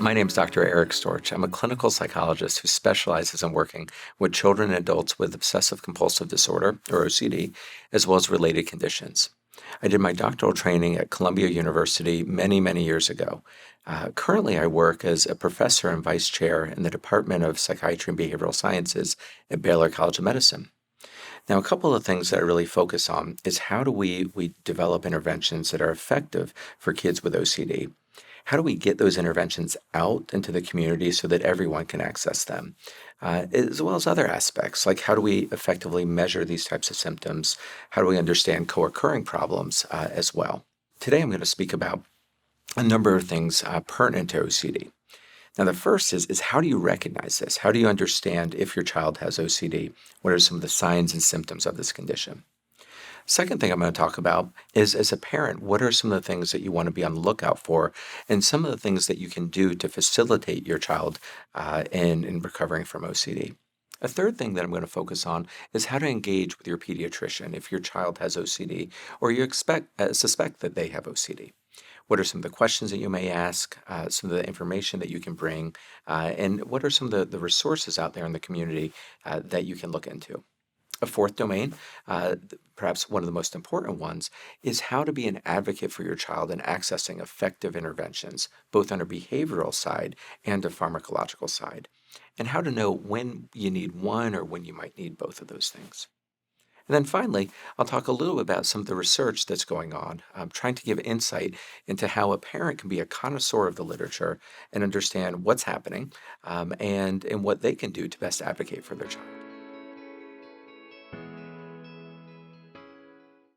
My name is Dr. Eric Storch. I'm a clinical psychologist who specializes in working with children and adults with obsessive compulsive disorder, or OCD, as well as related conditions. I did my doctoral training at Columbia University many, many years ago. Currently, I work as a professor and vice chair in the Department of Psychiatry and Behavioral Sciences at Baylor College of Medicine. Now, a couple of things that I really focus on is how do we develop interventions that are effective for kids with OCD? How do we get those interventions out into the community so that everyone can access them? As well as other aspects, like how do we effectively measure these types of symptoms? How do we understand co-occurring problems as well? Today, I'm going to speak about a number of things pertinent to OCD. Now, the first is how do you recognize this? How do you understand if your child has OCD? What are some of the signs and symptoms of this condition? Second thing I'm going to talk about is, as a parent, what are some of the things that you want to be on the lookout for and some of the things that you can do to facilitate your child in recovering from OCD. A third thing that I'm going to focus on is how to engage with your pediatrician if your child has OCD or you suspect that they have OCD. What are some of the questions that you may ask, some of the information that you can bring, and what are some of the resources out there in the community that you can look into? A fourth domain, perhaps one of the most important ones, is how to be an advocate for your child in accessing effective interventions, both on a behavioral side and a pharmacological side, and how to know when you need one or when you might need both of those things. And then finally, I'll talk a little bit about some of the research that's going on, trying to give insight into how a parent can be a connoisseur of the literature and understand what's happening and what they can do to best advocate for their child.